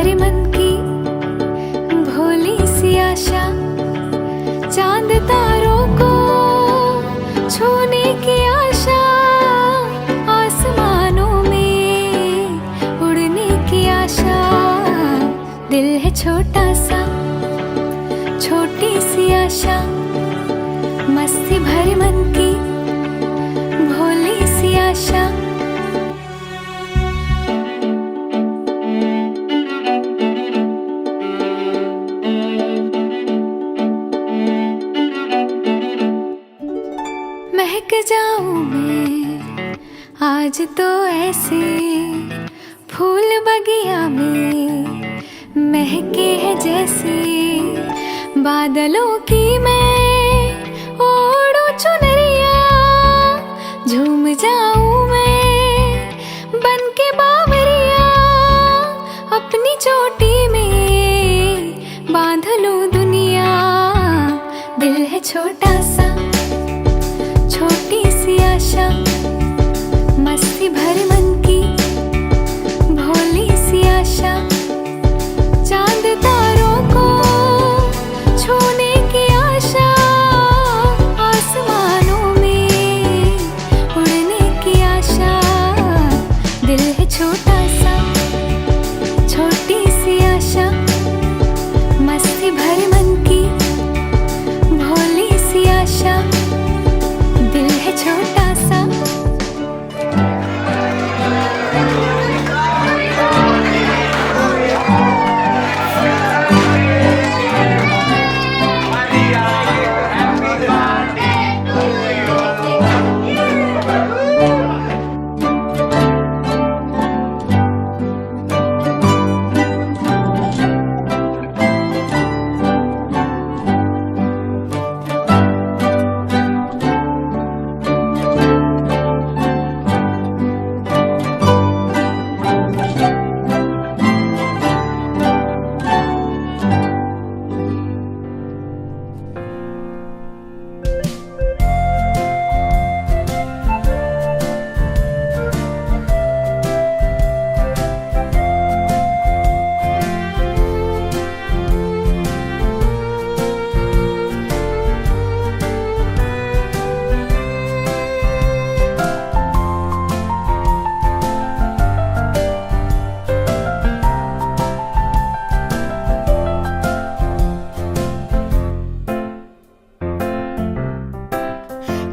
भरे मन की भोली सी आशा, चांद तारों को छूने की आशा, आसमानों में उड़ने की आशा। दिल है छोटा सा, छोटी सी आशा, मस्ती भरे मन की भोली सी आशा। महक जाऊं मैं आज तो ऐसे, फूल बगिया में महके है जैसे, बादलों की मैं ओढ़ू चुनरिया, झूम जाऊं मैं बन के बावरिया, अपनी चोटी में बांध लूं दुनिया। दिल है छोटा सा, छोटी सी आशा, मस्ती भरे मन की भोली सी आशा, चांद तारों को छूने की आशा, आसमानों में उड़ने की आशा। दिल है छोटा सा, छोटी सी आशा, मस्ती भरे मन की भोली सी आशा। दिल है छोटा सा।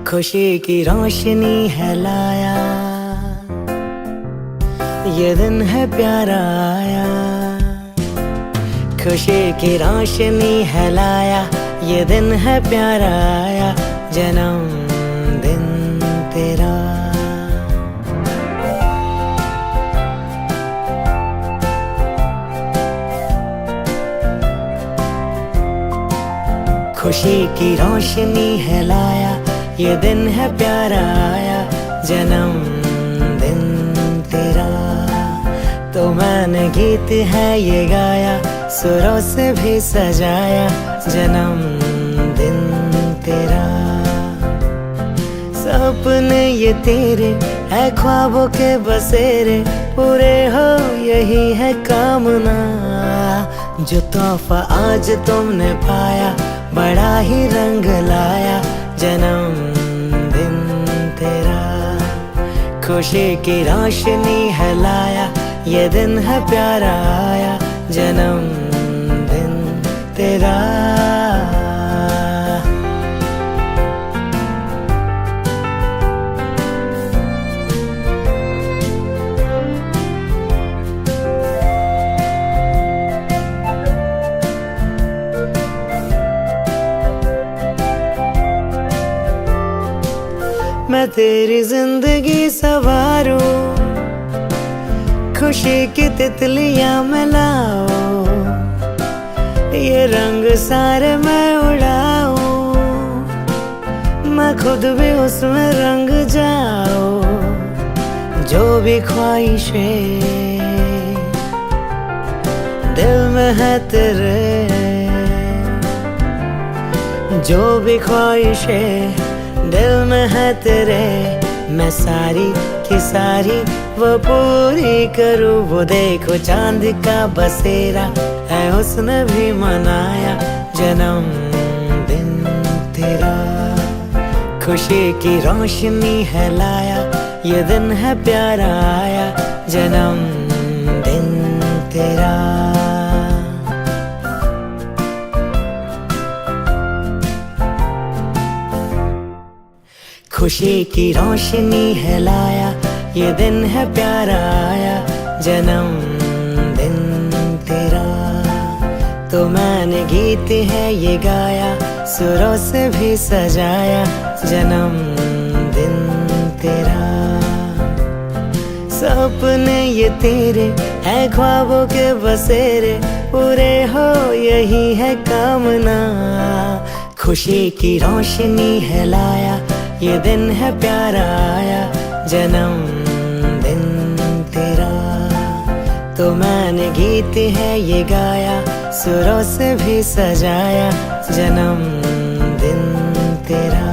खुशी की रोशनी है लाया, ये दिन है प्यारा आया। खुशी की रोशनी है लाया, ये दिन है प्यारा आया, जन्म दिन तेरा। खुशी की रोशनी है लाया, ये दिन है प्यारा आया, जन्म दिन तेरा। तो मैंने गीत है ये गाया, सुरों से भी सजाया, जन्म दिन तेरा। सपने ये तेरे है ख्वाबों के बसेरे, पूरे हो यही है कामना। जो तोहफा आज तुमने पाया, बड़ा ही रंग लाया, जन्म दिन तेरा। खुशी की रोशनी है लाया, ये दिन है प्यारा आया, जन्म दिन तेरा। मैं तेरी जिंदगी संवारूं, खुशी की तितलियां मिलाऊं, ये रंग सारे मैं उड़ाऊं, मैं खुद भी उसमें रंग जाऊं। जो भी ख्वाहिशें दिल में है तेरे, जो भी ख्वाहिशें दिल में है तेरे, मैं सारी की सारी वो पूरी करूं। वो देखो चांद का बसेरा है, उसने भी मनाया जन्मदिन तेरा। खुशी की रोशनी है लाया, ये दिन है प्यारा आया जन्मदिन तेरा। खुशी की रोशनी है लाया, ये दिन है प्यारा आया जन्मदिन तेरा। तो मैंने गीत है ये गाया, सुरों से भी सजाया जन्मदिन तेरा। सपने ये तेरे है ख्वाबों के बसेरे, पूरे हो यही है कामना। खुशी की रोशनी है लाया, ये दिन है प्यारा आया जन्मदिन तेरा। तो मैंने गीत है ये गाया, सुरों से भी सजाया जन्मदिन तेरा।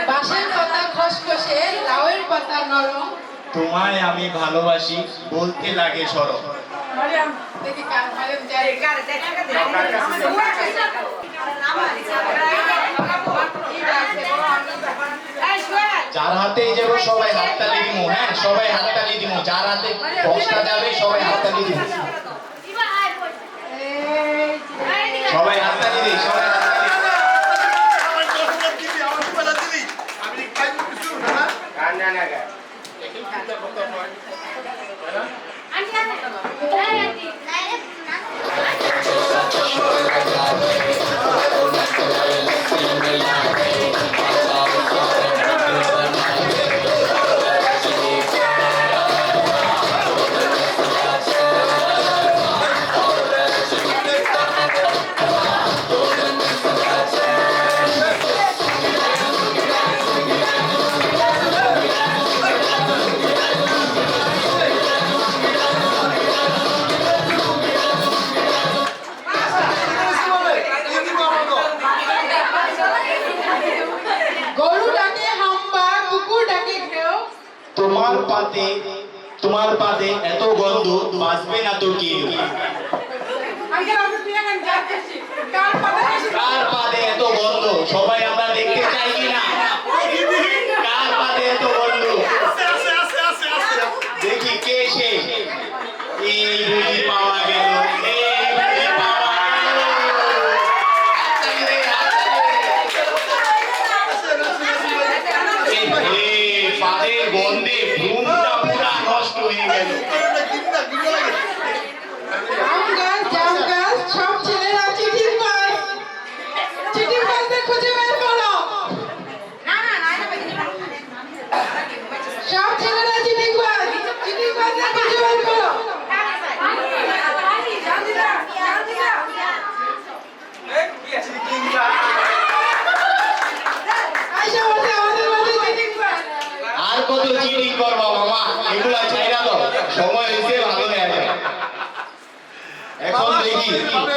বাঁশের পাতা খসখসে, লাউয়ের পাতা নরম। তোমায় আমি ভালোবাসি বলতে লাগে সরব। দেখি কার মালের যায় যার হাতেই যাবো সবাই হাততালি দিমু। হ্যাঁ, সবাই হাততালি দিমু। যার হাতে বক্সটা যাবে সবাই হাততালি দিমু। সবাই হাততালি দিই, সবাই হাততালি দিই। তোমার পাতে এত গন্ধ, বাঁচবে না তো কি? কার পাতে এত গন্ধ সবাই আমরা দেখতে চাই কিনা? কার পাতে এত গন্ধ দেখি কে সে? এই বুঝি পাওয়া গেল, এই বুঝি পাওয়া গেল। পাদের গন্ধে ঘুমটা পুরা নষ্ট হয়ে গেল। সব ছেলেরা চিঠির পায়, চিঠির পাশে খুঁজে বের করো। সব ছেলেরা চিঠির পায়, চিঠির পাশে খুঁজে বের করো। আর কত চিটিং করবা মামা, এগুলা চাইরা দাও, সময় হইছে ভালো হয়ে যায়। এখন দেখি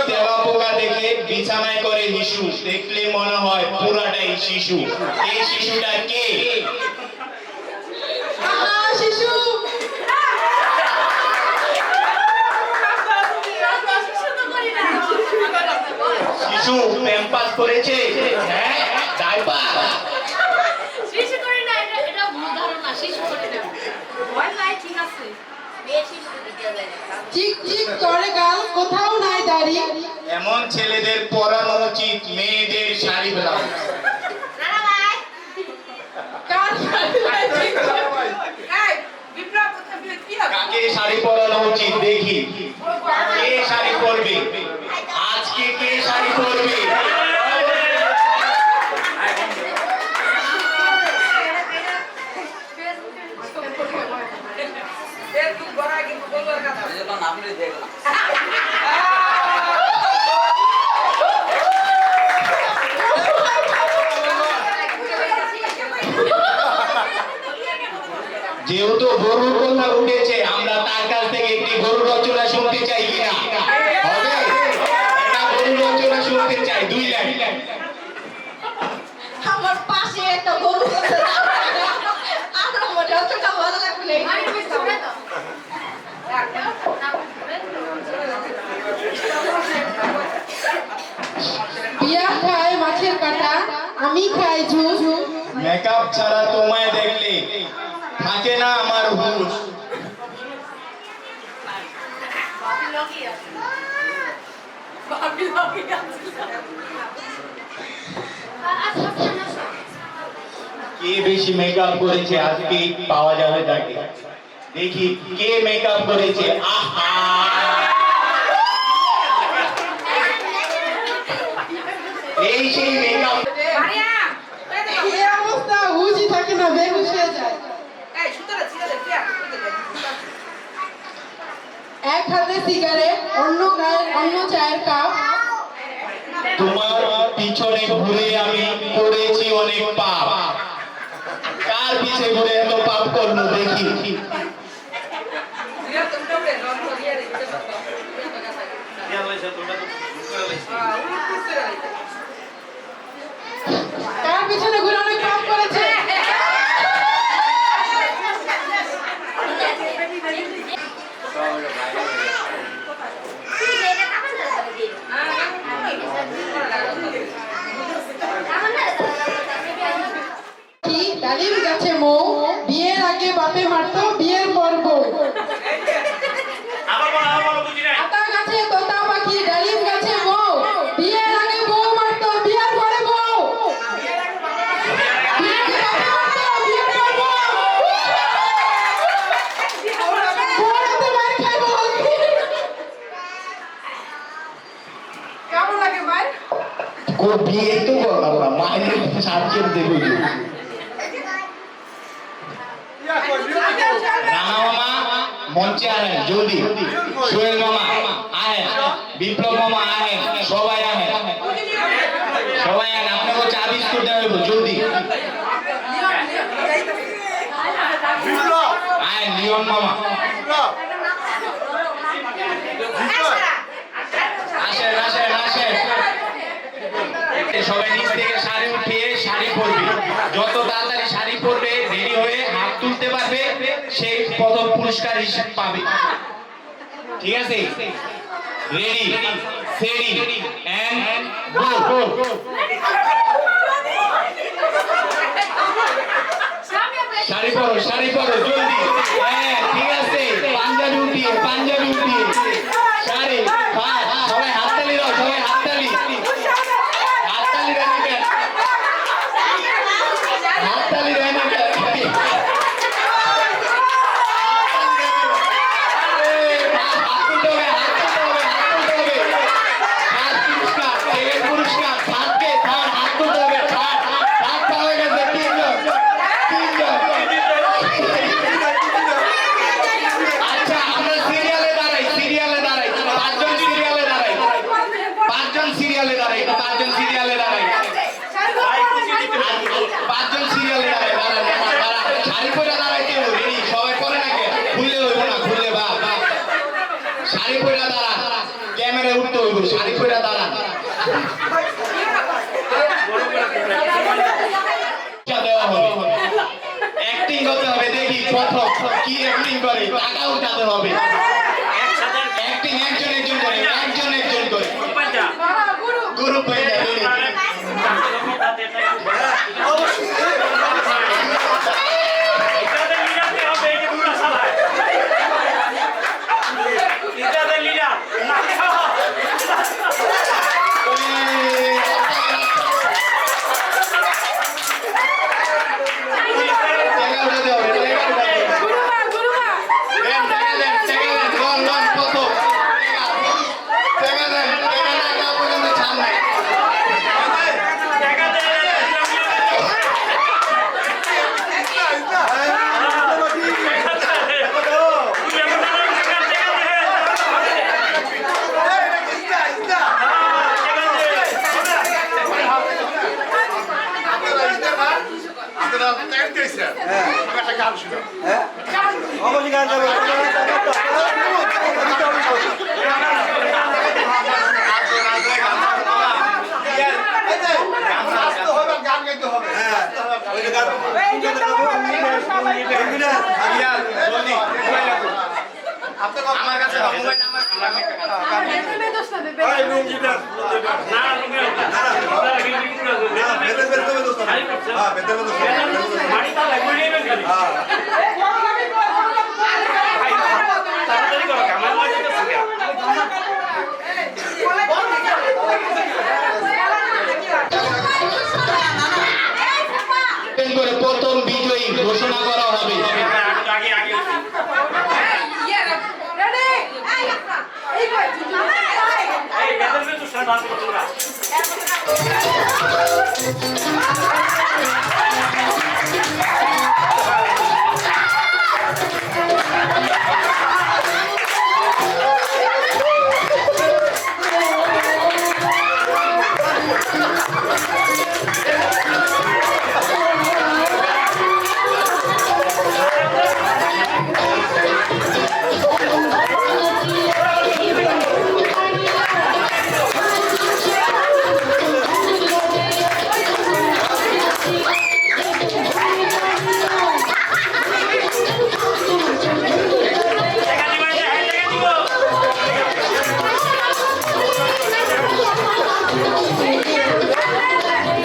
তেলা পোকা দেখে বিছানায় করে হিসু, দেখলে মনে হয় পুরাটাই শিশু। এই শিশুটা কে? শিশু শিশু প্যাম্পাস করেছে? হ্যাঁ, ডাইপার। শিশু করে না, এটা ভুল ধারণা। শিশু করে না, ভয় নাই, ঠিক আছে। মেয়ে শিশু দিতে যায় না। চিক চিক করে গাল, কোথাও নাই দাড়ি। এমন ছেলেদের পরানো উচিত মেয়েদের শাড়ি ব্লাউজ। নানা ভাই, কার উচিত। দেখি কে শাড়ি পরবে আজকে, কে শাড়ি পরবে? যেহেতু গরুর কথা উঠেছে, আমরা তার কাছ থেকে একটি গরুর রচনা শুনতে চাই কিনা? হবে? একটা গরুর রচনা শুনতে চাই, 2 লাইন। আমার পাশে একটা গরু আছে আমার মনে অতটা ভালো লাগবে না। পিয়া খায় মাছের কাটা, আমি খাই ঝুস। মেকআপ ছাড়া তোমায় দেখলে থাকে না আমার হুঁশ। কে বেশি মেকআপ করেছে আজকে পাওয়া যাবে তাকে। দেখি কে মেকআপ করেছে। আহা, এই সেই মেকআপ। এই অবস্থা হুশই থাকে না, বেহুশ হয়ে যায়। এক হাতে সিগারেট, অন্য চায়ের কাপ। তোমার পিছনে ঘুরে আমি করেছি অনেক পাপ। কার পিছে ঘুরে এত পাপ করলো দেখি। কার পিছনে ঘুরে অনেক পাপ করেছে? কি ডালিম গাছে মৌ, বিয়ের আগে বাপে মারতো, বিয়ের পর বউ। আতা গাছে তোতা পাখি, ডালিম গাছে মৌ, বিয়ের আগে বউ মারতো, বিয়ের পরে বউ। বিয়ের আগে বাপে মারতো, বিয়ের পর বউ। বউর হাতে মার খাইবো। কেমন লাগে মার? বিয়ে তো করলাম না, মায়ের সার্কেল দেবো। রানা মামা মঞ্চে আহেন জলদি, সোহেল মামা আহেন, বিপ্লব মামা আহেন, সবাই আহেন, সবাই আহেন। আপনাকে চা বিস্কুট দেওয়া হইব, জলদি আহেন। লিওন মামা আসেন আসেন আসেন। সবাই নিচ থেকে শাড়ি উঠিয়ে শাড়ি পরবে। যত তাড়াতাড়ি শাড়ি পরবে, রেডি হয়ে হাত তুলতে পারবে, সেই প্রথম পুরস্কার হিসেবে পাবে। ঠিক আছে? Ready steady and go. Sari পরো, শাড়ি পরো জলদি। হ্যাঁ ঠিক আছে, পাঞ্জাবি উঠিয়ে, পাঞ্জাবি উঠিয়ে শাড়ি। হ্যাঁ সবাই হাততালি দাও, সবাই হাততালি। হাততালি দেয় না কেন? হাততালি দেয় না কেন? হাত তুলতে হবে, হাত তুলতে হবে, হাত তুলতে হবে। ফার্স্ট পুরস্কার, সেকেন্ড পুরস্কার, থার্ডকে থার্ড, হাত তুলতে হবে। থার্ড থার্ড পাওয়া গেছে 3 জন, 3 জন। আচ্ছা আমরা সিরিয়ালে দাঁড়াই, সিরিয়ালে দাঁড়াই, 5 জন সিরিয়ালে দাঁড়াই, 5 জন সিরিয়ালে দাঁড়াই, 5 জন সিরিয়ালে দাঁড়াই, 5 জন সিরিয়ালে দাঁড়াই। শাড়ি পরে দাঁড়াইতে হবে, রেডি সবাই করে নাকি? খুললে হইব না, খুললে বা শাড়ি পরে দাঁড়া, ক্যামেরায় উঠতে হইব, শাড়ি পরে দাঁড়া। দেওয়া হবে, অ্যাক্টিং করতে হবে। দেখি প্রথম কি অ্যাক্টিং করে, টাকা উঠাতে হবে। অ্যাক্টিং একজন একজন করে, একজন একজন করে। গ্রুপ হয়ে যাবে। টাকা উঠাতে হবে, টাকা উঠাতে হবে। অবশ্যই গান যাবে গান গাইতে হবে হ্যাঁ ওই যে গান আমার কাছে মোবাইল নাম্বার করে প্রথম বিজয়ী ঘোষণা করা হবে।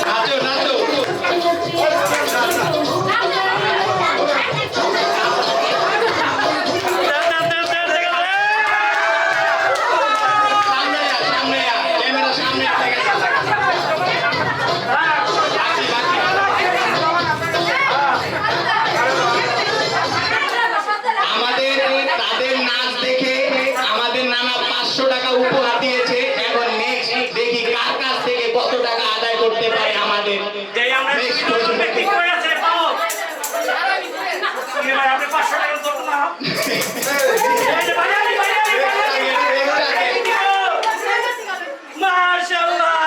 নাচো নাচো সামনে আয়, সামনে আয়, ক্যামেরা সামনে থেকে আমাদের তাদের নাচ দেখে আমাদের নানা 500 টাকা উপহার দিয়েছে। এখন নেক্সট দেখি কার কাছ থেকে কত টাকা আদায় করতে পারে আমাদের next প্রশ্ন। মাশাআল্লাহ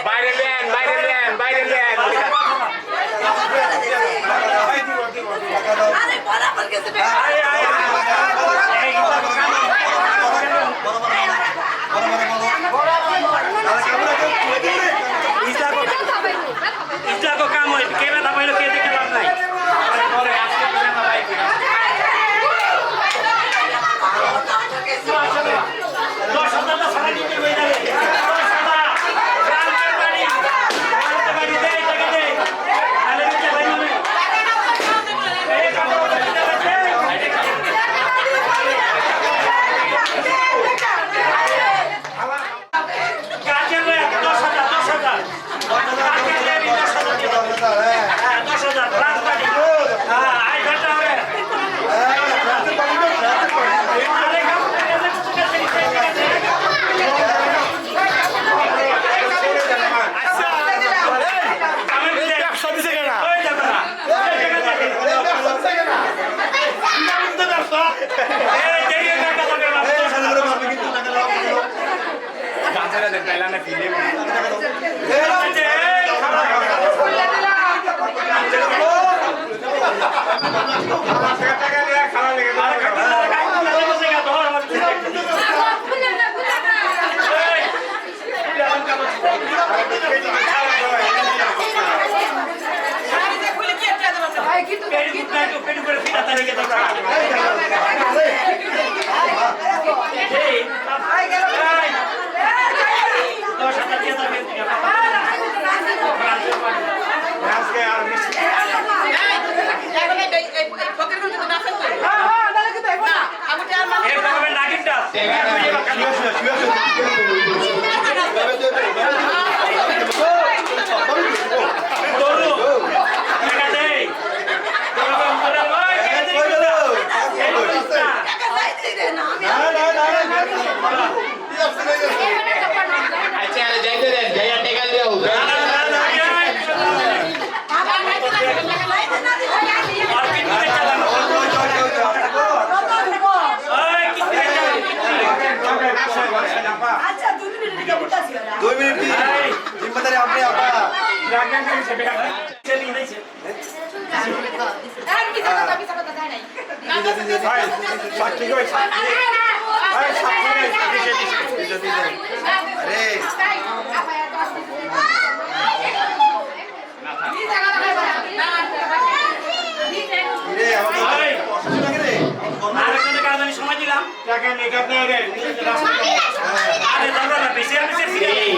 বাইরে নেন বাইরে নেন বাইরে নেন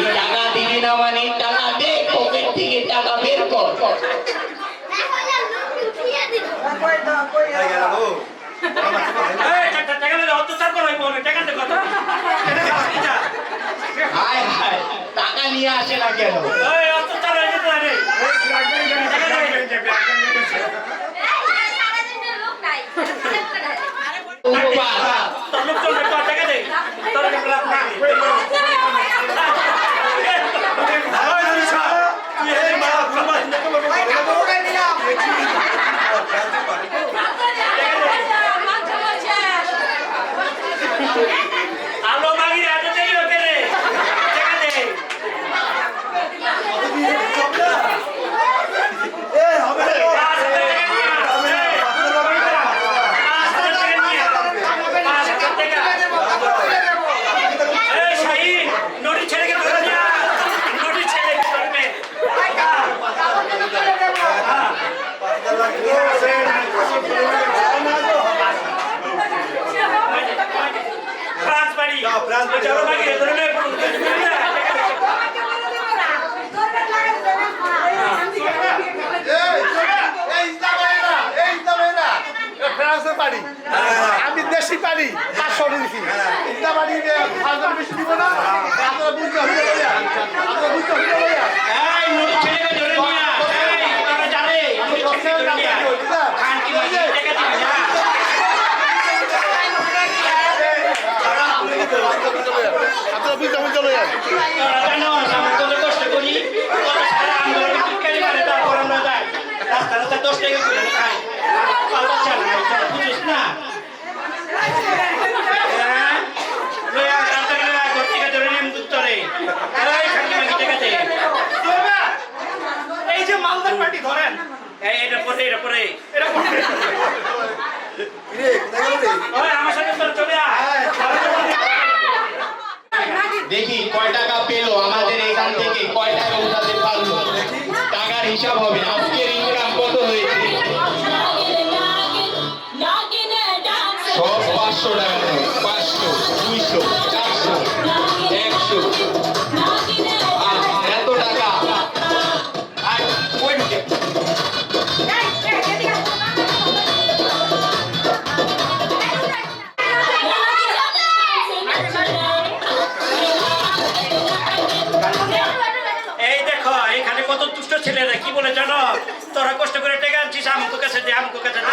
টাকা দিবি না মানে টাকা দে পকেট থেকে টাকা বের কর টাকা নিয়ে আসে না কেন পারি আমি দেশি পারি 500 দিছি ইটা পারি 1000 বেশি দিব না আপনারা বুঝতে হবে আপনারা বুঝতে হবে এই মুখ ছেলেকে ধরে নিয়া এই তোরা জানে আমি ছেলেকে ধরে নিয়া খান কি বাজে টাকা দিবি না আপনারা বুঝতে হবে চলে যান তোরা জানো আমরা কত কষ্ট করি কত সারা আন্দোলন বিক্রি করে তারপর আমরা যাই রাস্তাতে 10 টাকা করে খাই পাল্লা চালা তোরা বুঝিস না লয়া তাড়াতাড়ি লয়া ঘর থেকে ধরে নিয়ে দুধরে এই খানকি মাগি টাকা দে এই যে মালদার পার্টি ধরেন এই এটা পরে ওই আমার সাথে তোর চলে আয় দেখি কয় টাকা পেলো আমাদের এখান থেকে কয় টাকা উঠাতে পারলো টাকার হিসাব হবে আজকের ইনকাম কত হয়েছে সব 500 টাকা 500 200 400 100 এত টাকা আর কই ঢুকে এই দেখো এখানে কত দুষ্ট ছেলেরা কি বলে জানো তোরা কষ্ট করে টাকা আনছিস আমাকে কাছে দে আমাকে কাছে দে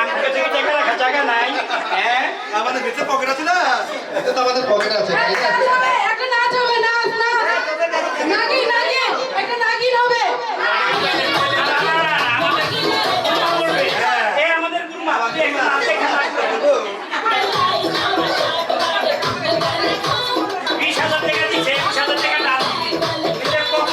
আমাকে কাছে কি টাকা রাখা জায়গা নাই হ্যাঁ আমাদের ভিতরে পকেট আছে না এটা তো আমাদের পকেট আছে একটা নাচ হবে নাচ নাগিন একটা নাগিন হবে আমাদের গুরুমা তুই একটা নাচ দেখা লাগবে 20,000 টাকা দিচ্ছে 20,000 টাকা নাচ এটা কত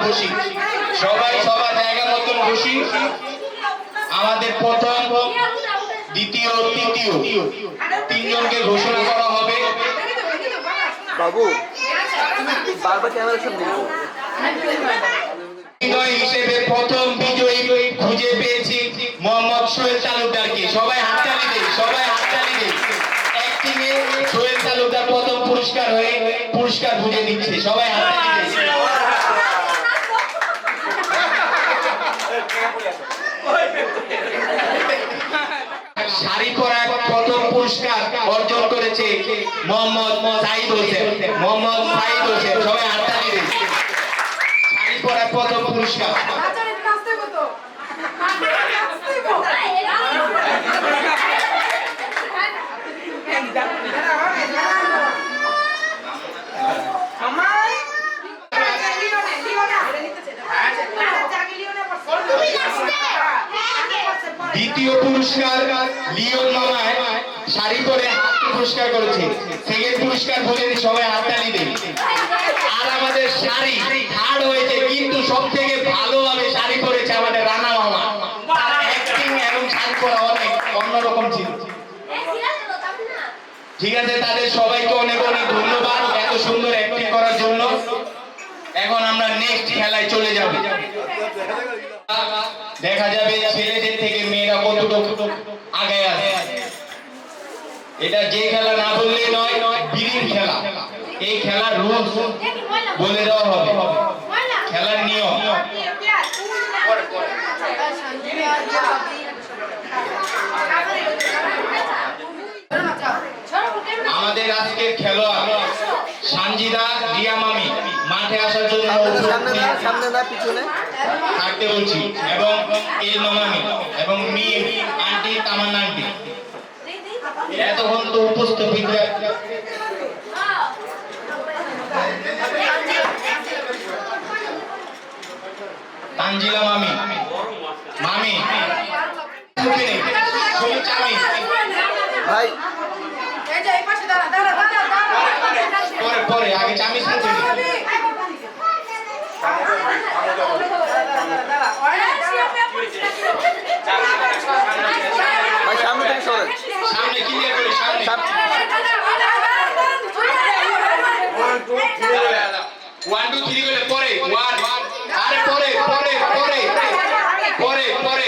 খুশি সবাই সবার জায়গা মতন খুশি আমাদের প্রথম দ্বিতীয় তৃতীয় তিনজনকে ঘোষণা করা হবে বাবু বারবার ক্যামেরা সামনে বিজয় হিসেবে প্রথম বিজয়ী খুঁজে পেয়েছি মোহাম্মদ সোহেল তালুকদারকে সবাই হাততালি দেন অ্যাক্টিং এ সোহেল তালুকদার প্রথম পুরস্কার হয়ে পুরস্কার বুঝে দিচ্ছে সবাই হাততালি দেন শাড়ি পরা প্রথম পুরস্কার অর্জন করেছে মোহাম্মদ সাইদ হোসেন সবাই হাততালি দেন শাড়ি পরা প্রথম পুরস্কার দ্বিতীয় পুরস্কার লিওন মামায় শাড়ি পরে হাত পুরস্কার করেছে সেকেন্ড পুরস্কার বলে সবাই হাততালি দেন আর আমাদের শাড়ি থার্ড হয়েছে কিন্তু সবথেকে ভালোভাবে শাড়ি পরেছে আমাদের রানা মামা তার অ্যাক্টিং এবং শাড়ি পরা অনেক অন্যরকম ছিল ঠিক আছে তাদের সবাইকে অনেক অনেক ধন্যবাদ এত সুন্দর অ্যাক্টিং করার জন্য এখন আমরা নেক্সট খেলায় চলে যাব দেখা যাবে ছেলেদের থেকে মেয়েরা কতটুকু আগে আছে এটা যে খেলা না বললে নয় বিড়ির খেলা এই খেলার রুলস বলে দেওয়া হবে খেলার নিয়ম আমাদের আমাদের আজকের খেলোয়াড় সানজিদা রিয়া মামি মাঠে আসার জন্য সামনে না পিছনে থাকতে বলছি, এবং এলমা মামি এবং মি আন্টি তামান্না আন্টি এতক্ষণ তো উপস্থিত তানজিলা মামি মামি মুখে নেই, শুধু চামি। ভাই পরে পরে আগে চামি শুনতে নেই। ভাই সামনে থেকে সরেন সামনে ক্লিয়ার করে সামনে। 1 2 3 করে পরে 1 আরে পরে পরে পরে পরে পরে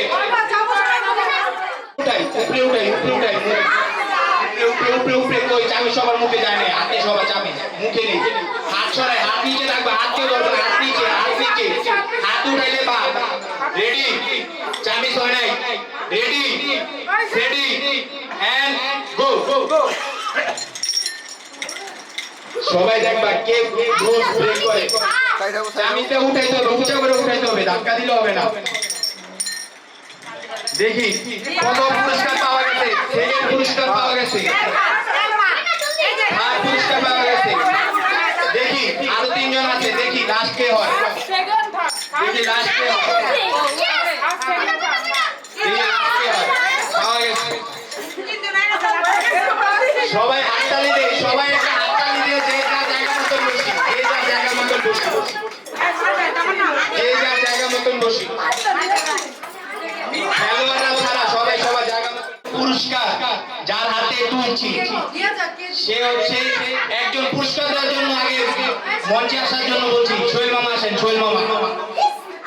উঠাই উপরে উঠাই উপরে উঠাই উপরে উপরে উপরে কই চাবি সবার মুখে যায় না, হাতে সবার চাবি মুখে নেই। হাত সরাই, হাত নিচে রাখবে, হাত কে ধরবে, হাত নিচে হাত উঠাইলে বা রেডি চাবি সরাই নাই রেডি রেডি এন্ড গো। সবাই দেখবা কে রুলস ব্রেক করে। চাবিটা উঠাইতে হবে, উঁচা করে উঠাইতে হবে, ধাক্কা দিলে হবে না। দেখি কত পুরস্কার পাওয়া গেছে। সেকেন্ড পুরস্কার পাওয়া গেছে, থার্ড পুরস্কার পাওয়া গেছে। দেখি আরো 3 জন আছে, দেখি লাস্ট কে হয়, দেখি লাস্ট কে হয়, দেখি লাস্ট কে হয়। পাওয়া গেছে। সবাই হাততালি দেয়, সবাই একটা হাততালি দিয়ে যে যার জায়গা মতন বসি, যে যার জায়গা মতন বসি, যে যার জায়গা মতন বসি। খেলোয়াড়রা ছাড়া সবাই সবার জায়গা মতন। পুরস্কার যার হাতে তুলছি সে হচ্ছে একজন পুরস্কার দেওয়ার জন্য আগে মঞ্চে আসার জন্য বলছি সোহেল মামা আসেন। সোহেল মামা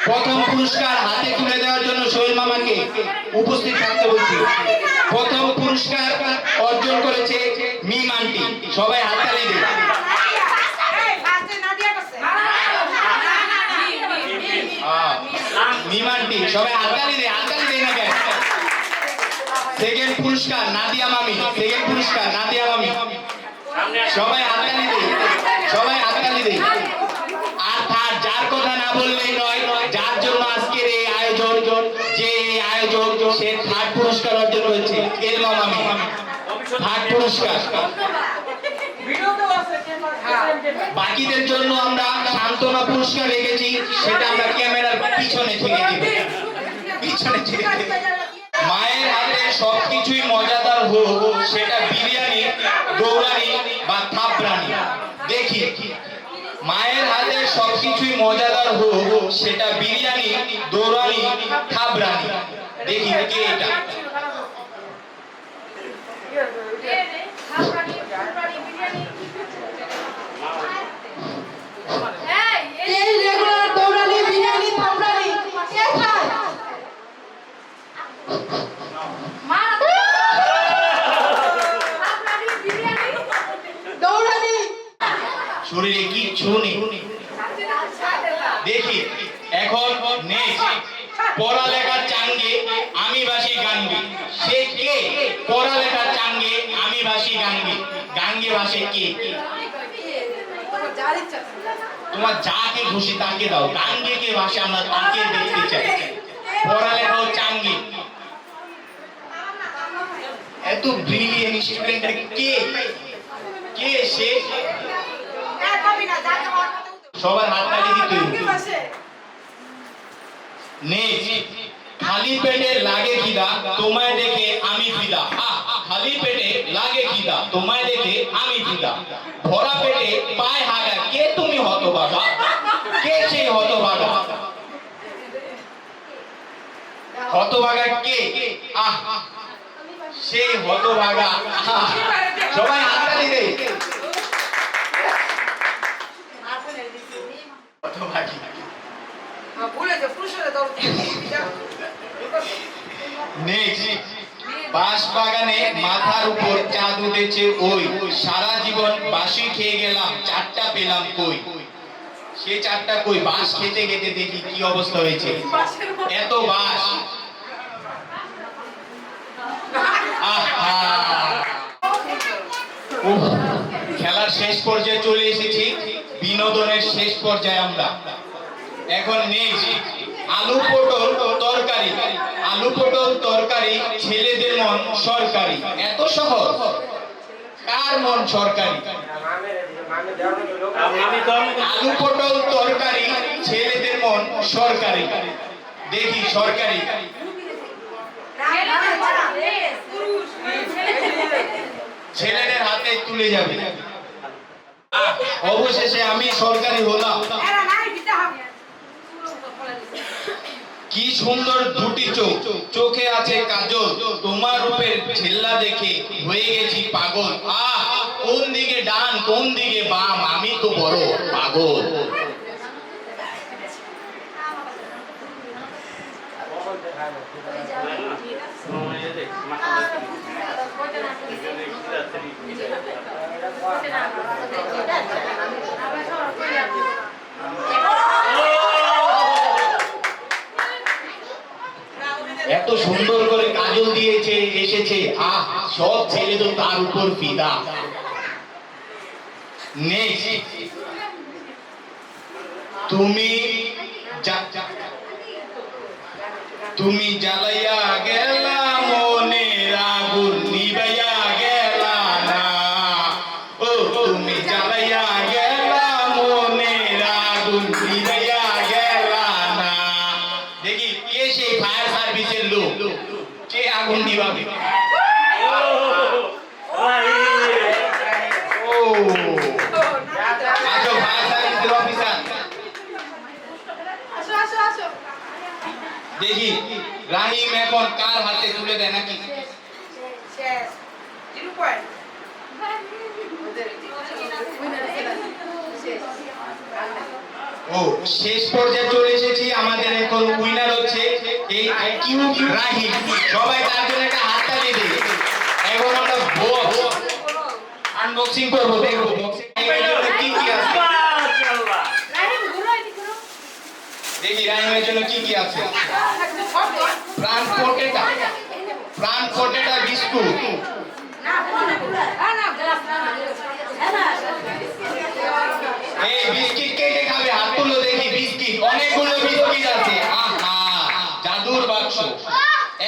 প্রথম পুরস্কার হাতে তুলে দেওয়ার জন্য সোহেল মামাকে উপস্থিত থাকতে বলছি। প্রথম পুরস্কার অর্জন করেছে মিম আন্টি, সবাই হাততালি দিন। মিম আন্টি সবাই হাততালি দেয়, হাততালি দেয় না কেন? সেকেন্ড পুরস্কার নাদিয়া মামি, সেকেন্ড পুরস্কার নাদিয়া মামি, সবাই হাততালি দেয়, সবাই হাততালি দেয়। আর থার্ড যার কথা না বললেই নয়, যার জন্য আজকের এই আয়োজন, যে এই আয়োজন সে থার্ড পুরস্কার অর্জন করেছে এলমা মামি, থার্ড পুরস্কার। বাকিদের জন্য আমরা সান্ত্বনা পুরস্কার রেখেছি, সেটা আমরা ক্যামেরার পিছনে থেকে দিব, পিছনে থেকে দিব। মায়ের হাতে সবকিছুই মজাদার হোক, সেটা বিরিয়ানি, দৌড়ানি বা থাপড়ানি। দেখি মায়ের হাতে সবকিছুই মজাদার হোক, সেটা বিরিয়ানি, দৌড়ানি, থাপড়ানি। দেখি কে এটা। এই রেগুলার দৌড়ানি বিরিয়ানি থাপড়ানি কে খায়? দৌড়ানি শরীরে কিচ্ছু নেই। দেখি এখন নেক্সট পড়ালেখার চাঙ্গে আমি ভাসি গাঙ্গে। সে কে? পড়ালেখার চাঙ্গে আমি ভাসি গাঙ্গে। গাঙ্গে ভাসে কে? তোমার যাকে খুশি তাকে দাও, গাঙ্গে কে ভাসে আমরা তাকে দেখতে চাই। পড়ালেখাও চাঙ্গে। এত ব্রিলিয়েন্ট স্টুডেন্ট কে? কে সে? সবার হাততালি দিতে হবে। নেক্সট খালি পেটে লাগে খিদা, তোমায় দেখে আমি ফিদা। খালি পেটে লাগে খিদা, তোমায় দেখে আমি ফিদা। ভরা পেটে পায় হাগা, কে তুমি হতভাগা? কে সেই হতভাগা? হতভাগা কে? সেই হতভাগা। সবাই হাততালি দেয়। হতভাগী। নেক্সট বাঁশ বাগানে মাথার উপর চাঁদ উঠেছে ওই, সারা জীবন বাঁশি খেয়ে গেলাম, 4টা পেলাম কই। সে 4টা কই? বাঁশ খেতে খেতে দেখি কি অবস্থা হয়েছে। এত বাঁশ, আহা জীবনের শেষ পর্যায়ে আমরা। এখন নেক্সট আলু পটল তরকারি। আলু পটল তরকারি, ছেলেদের মন সরকারি। এত সহজ, কার মন সরকারি? আলু পটল তরকারি, ছেলেদের মন সরকারি। দেখি সরকারি। ছেলেদের হাতে তুলে যাবে। অবশেষে আমি সরকারি হলাম। কি সুন্দর দুটি চোখ, চোখে আছে কাজল, তোমার রূপের ছেল্লা দেখে হয়ে গেছি পাগল। আহ, কোন দিকে ডান কোন দিকে বাম, আমি তো বড় পাগল। এত সুন্দর করে কাজল দিয়েছে এসেছে, আহ, সব ছেলে তো তার উপর ফিদা। নেক্সট তুমি জ্বালাইয়া গেলা মনের আগুন নিবাইয়া গেলা না। ও তুমি জ্বালাইয়া গেলা মনের আগুন নিবাইয়া গেলা না। দেখি কে সেই ফায়ার সার্ভিসের লোক, কে আগুন নিভাবে? ও আচ্ছা, ফায়ার সার্ভিসের অফিসার। দেখি রাহিম এখন কার হাতে তুলে দেয় নাকি? ও শেষ পর্যায়ে চলে এসেছি। আমাদের এখন উইনার হচ্ছে এই কিউব রাহিম। সবাই তার জন্য একটা হাততালি দিই। এখন আমরা বক্স আনবক্সিং করব, দেখব বক্সে কি কি আছে। দেখি রাহিমের জন্য কি কি আছে। প্রাণ পটেটা বিস্কুট। এই বিস্কিট কে কে খাবে? হাত তুলো দেখি। বিস্কিট, অনেকগুলো বিস্কিট আছে। আহা, জাদুর বাক্স,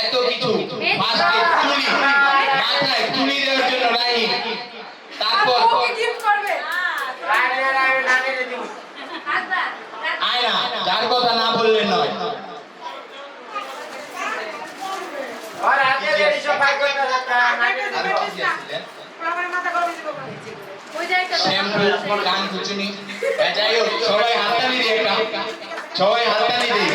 এত কিছু। ফার্স্টে তুলি, মাথায় তুলি দেওয়ার জন্য রাহিম। তারপর আয়না, যার কথা না বললে নয়। শ্যাম্পু, কান কুচুনি। যাই হোক, সবাই হাততালি দিই একটা, সবাই হাততালি দিই।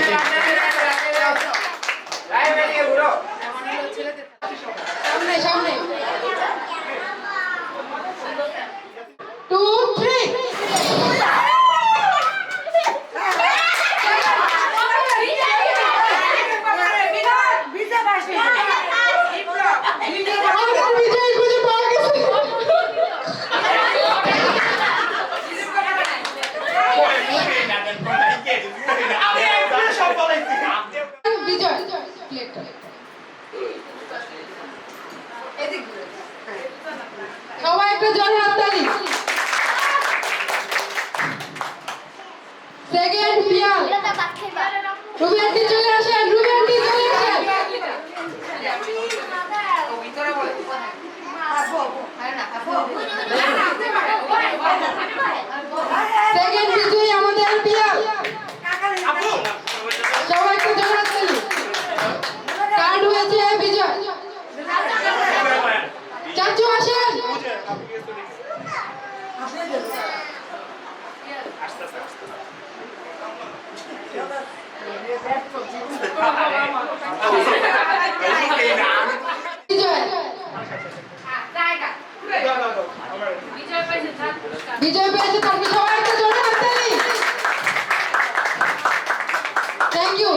সামনে 2 3 সবাই একটা জোরে হাততালি। সেকেন্ড পিয়াল রুবি আন্টি চলে আসেন, রুবি আন্টি চলে আসেন। সেকেন্ড বিজয়ী আমাদের পিয়াল। সবাই একটা জোরে হাততালি। কার্ড হয়েছে বিজয়। চাচু আসেন। বিজয় পেয়েছে, তাকে সবাই একটা জোরে হাততালি। Thank you.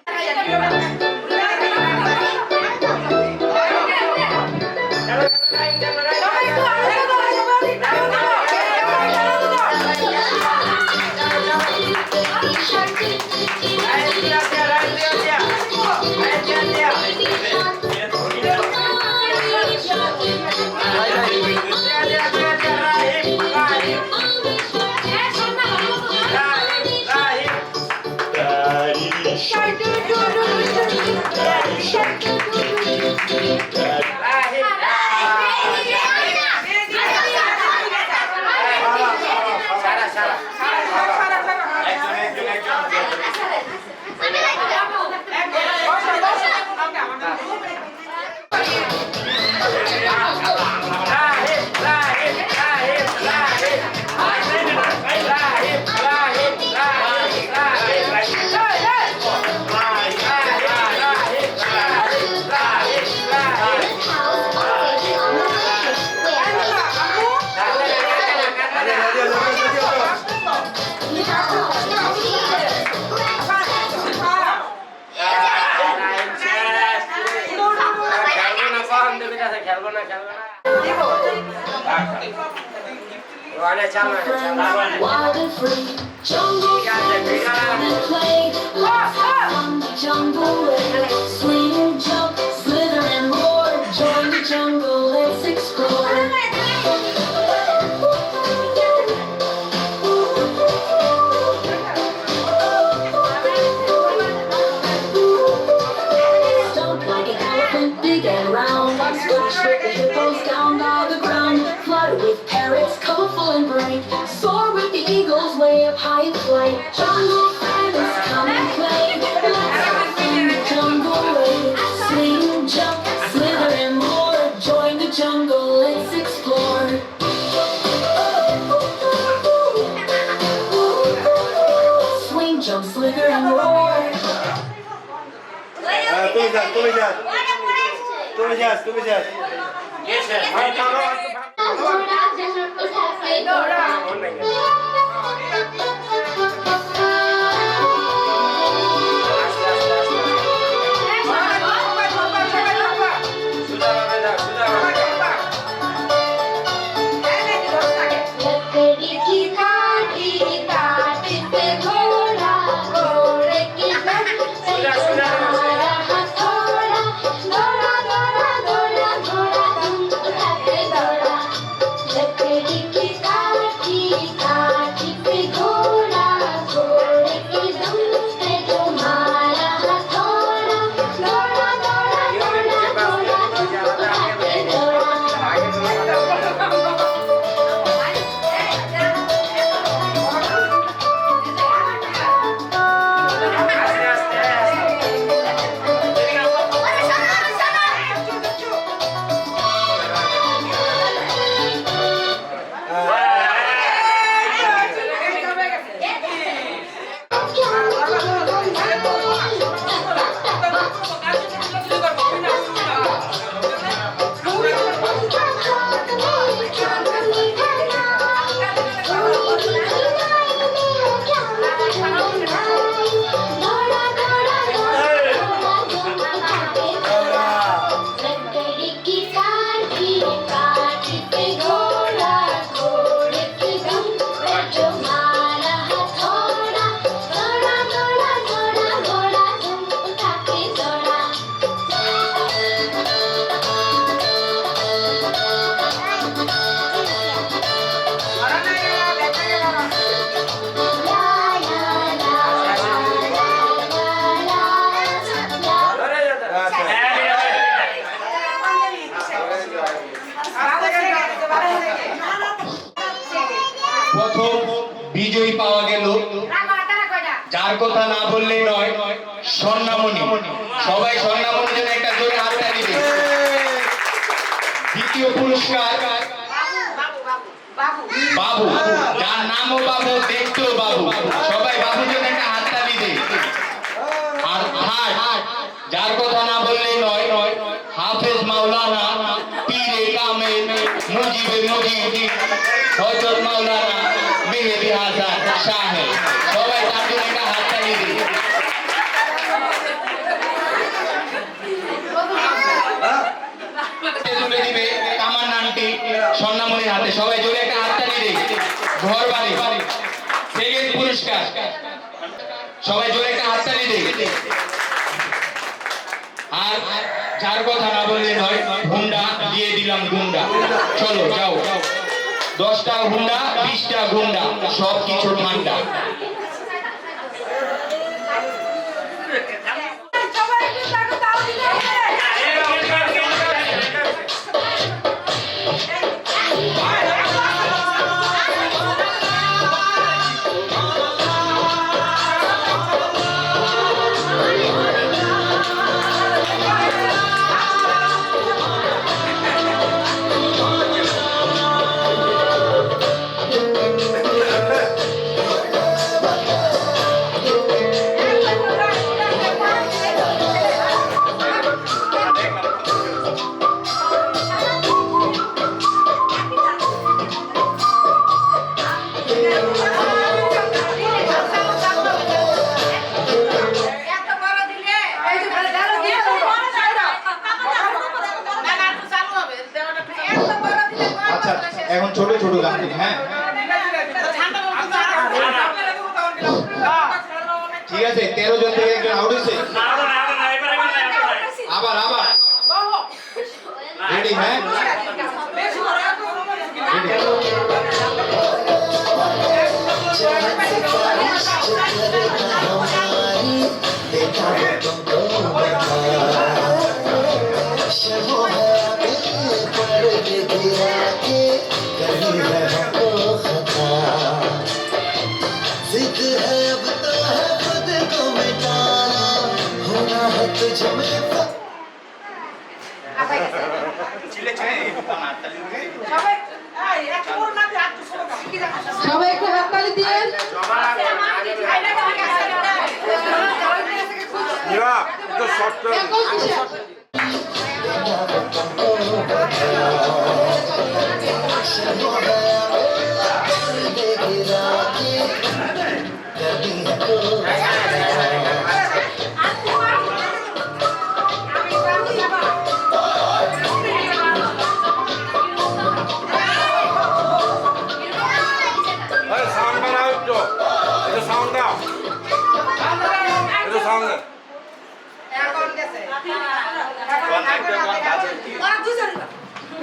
ভাই Wild and free, jungle friends come and play. Let's have fun the jungle way. Swing, jump, slither and roar. Join the jungle, let's explore. Stomp like an elephant, big and round. Splash with the hippos down on the ground. Flutter with parrots, colorful and bright. Soar with the eagles way up high in flight. Jungle friends, come and play. Let's have fun the jungle way. Swing, jump, slither and more. Join the jungle, let's explore. Swing, jump, slither and roar. তুমি যাস लकड़ी की काठी काठी पे घोड़ा घोड़े की धुन से तुम्हारा हथौड़ा दौड़ा दौड़ा दौड़ा दौड़ा तुम उठाते दौड़ा लकड़ी की काठी काठी पे घोड़ा घोड़े की धुन से तुम्हारा हथौड़ा दौड़ा दौड़ा दौड़ा दौड़ा तुम उठाते दौड़ा लकड़ी की काठी काठी पे घोड़ा घोड़े की धुन पे तुम्हारा हथौड़ा दौड़ा दौड़ा दौड़ा दौड़ा तुम उठाते दौड़ा প্রথম বিজয়ী পাওয়া গেল, যার কথা না বললেই নয়, স্বর্ণামণি। সবাই স্বর্ণামণির জন্য একটা জোরে হাতটা দিবে। দ্বিতীয় পুরস্কার বাবু, যার নামও বাবু, দেখতেও বাবু। সবাই বাবুর জন্য একটা হাতটা দিবে। আর থার্ড, যার কথা না বললেই নয়, হাফেজ মাওলানা পীরে কামেল মুজিবে মুজিব হযরত মাওলানা মেহেদী হাসান সাহেব। সবাই তার জন্য একটা হাতটা দিবে। তুলে দিবে কামান নানটি স্বর্ণামণির হাতে। সবাই জোরে একটা হাতটা দিবে। ঘর বাড়ি সেকেন্ড পুরস্কার, সবাই জোরে একটা হাতটা দিবে। আর যার কথা না বললে নয়, হুন্ডা দিয়ে দিলাম গুন্ডা। চলো যাও, 10টা হুন্ডা 20টা গুন্ডা, সব কিছু ঠান্ডা। হ্যাঁ ঠিক আছে 13 জন থেকে একজন আউট হয়েছে আবার আবার রেডি হ্যাঁ সবাই একটু হাততালি দিয়েন।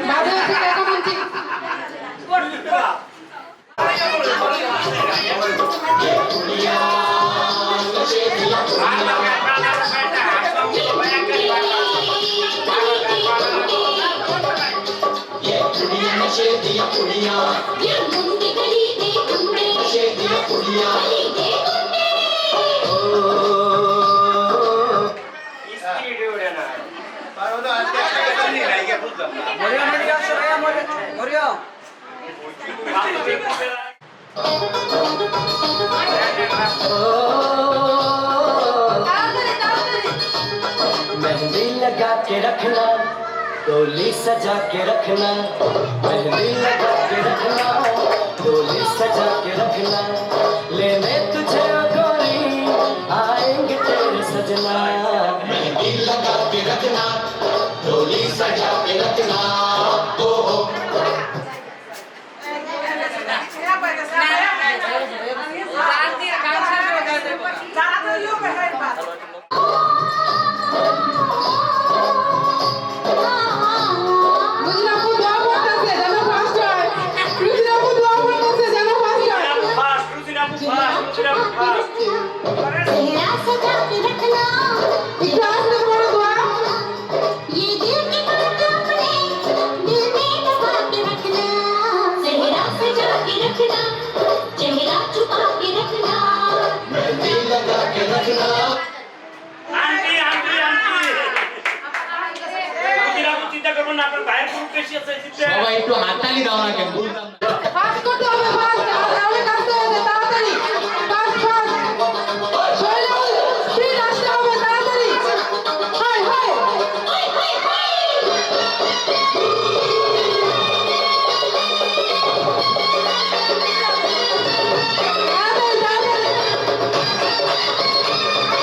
বাজে আছে এখন ঠিক ये मुंडी गली में घूमे गली में मेहंदी लगा के रखना डोली सजा के रखना मेहंदी लगा के रखना डोली सजा के रखना लेने तुझे ओ गोरी आएंगे तेरे सजना मेहंदी लगा के रखना डोली सजा के रखना ओ রুজিরাপু দোয়া করতেছে যেন ফার্স্ট হয়। রুজিরাপু দোয়া করতেছে যেন ফার্স্ট হয়। चेहरा सजा के रखना একটু আসতে বড় দোয়া। ये दिल की बात अपने दिल में दबा के रखना चेहरा सजा के रखना चेहरा छुपा के रखना मेहंदी लगा के रखना আন্টি আন্টি আন্টি রুজিরাপু চিন্তা করবেন না আপনার ভাইয়ের গ্রুপ বেশি আছে সবাই একটু হাততালি দাও না কেন বুঝলাম না ফাস্ট করতে হবে ফাস্ট আর নামে কাটতে হবে তাড়াতাড়ি ফাস্ট ফাস্ট শৈলাল স্পিড আসতে হবে তাড়াতাড়ি হাই হাই তাড়াতাড়ি তাড়াতাড়ি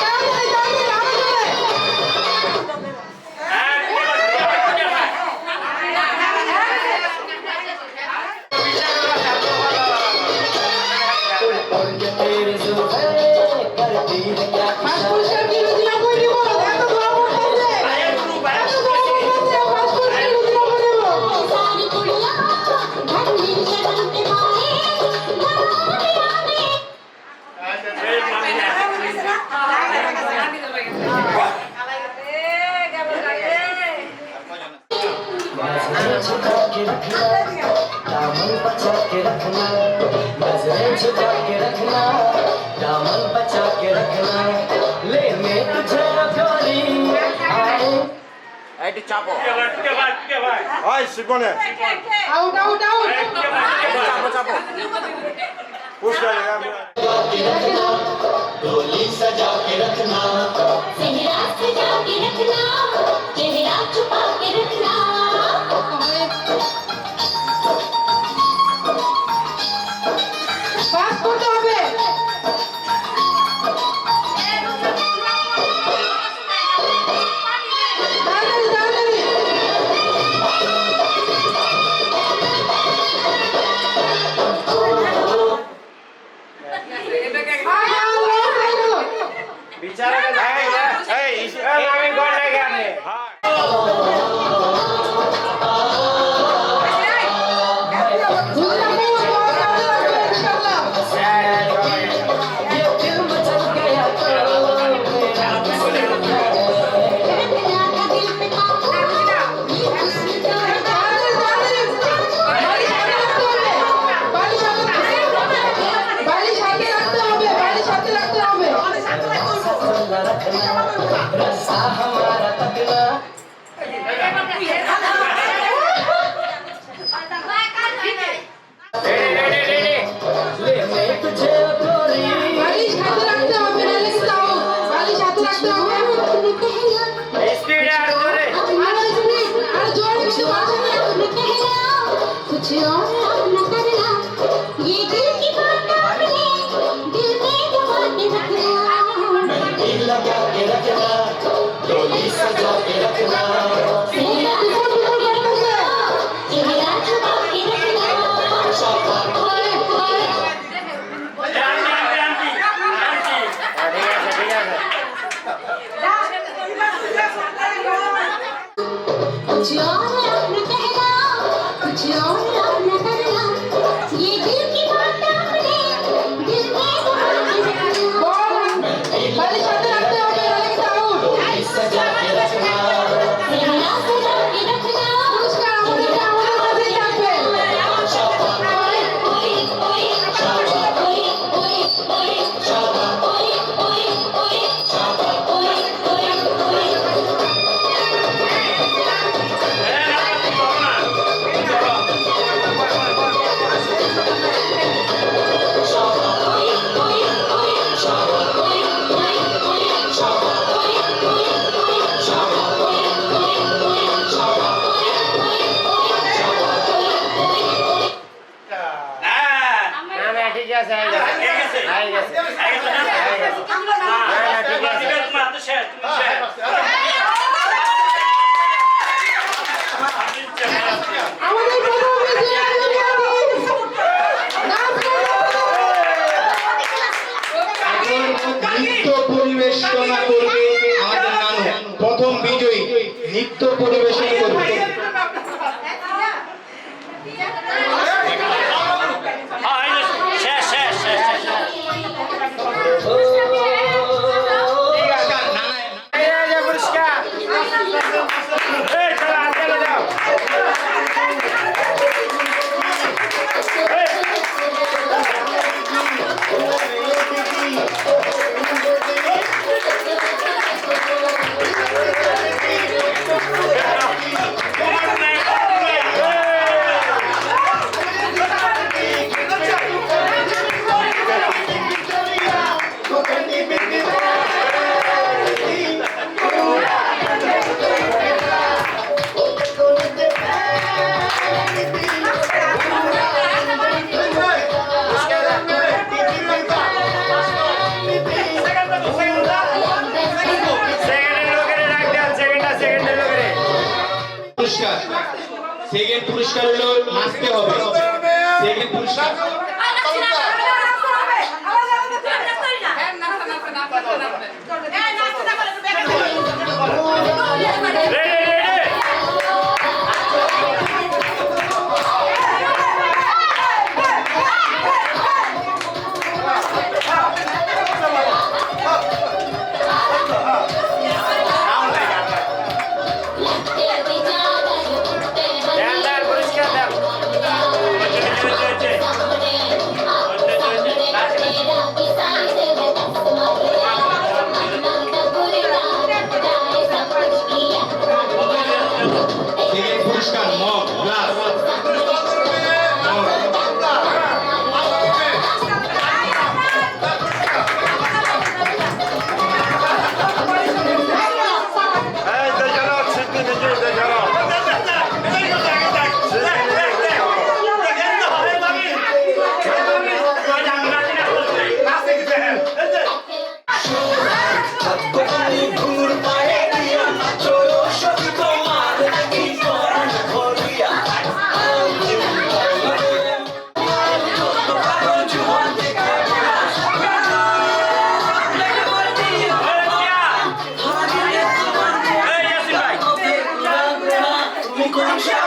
তাড়াতাড়ি তাড়াতাড়ি আরো জোরে और के तेरे जुल्फे करती है क्या ফাস্ট পুরস্কার কি রুজিরাপু দিব এত দোয়া করতেছে এত দোয়া করতেছে ফাস্ট পুরস্কার রুজিরাপু দিব सारी कुड़ियां घर में शगन पे माए घरों में आवे नजरें झुका के रखना दामन बचा के रखना नजरें झुका के रखना दामन बचा के रखना लेने तुझे गोरी आए একটু চাপো ভাই শিবনে আউট আউট আউট চাপো চাপো পুষ্কার डोली सजा के रखना चेहरा सजा के रखना चेहरा छुपा के रखना ফাস্ট করতে হবে তাড়াতাড়ি তাড়াতাড়ি कुछ और अब न करना ये दिल की बात अपने दिल में दबा के रखना दिल लगा के रखना डोली सजा के रखना चेहरा छुपा के रखना कुछ और अब न कहना कुछ और अब न करना ये दिल की बात अपने दिल में दबा के रखना खाली साथे রাখতে হবে নালে কিন্তু আউট डोली सजा के रखना चेहरा सजा के रखना পুরস্কার আমাদেরকে আমাদের কাছেই থাকবে না না ঠিক আছে হয়ে গেছে হয়ে গেছে হয়ে গেছে ঠিক আছে আমাদের প্রথম বিজয়ী নাচ নৃত্য পরিবেশনা করবে আমাদের নানু প্রথম বিজয়ী নৃত্য পরিবেশন করবে শেষ শেষ শেষ পুরস্কার এই চলো আগে যাও পুরস্কার সেকেন্ড পুরস্কার হলো নাচতে হবে সেকেন্ড পুরস্কার পুরস্কার দাও সেকেন্ড পুরস্কার মগ গ্লাস এই তো চলো সিদ্ধি নিচে চলো ভাই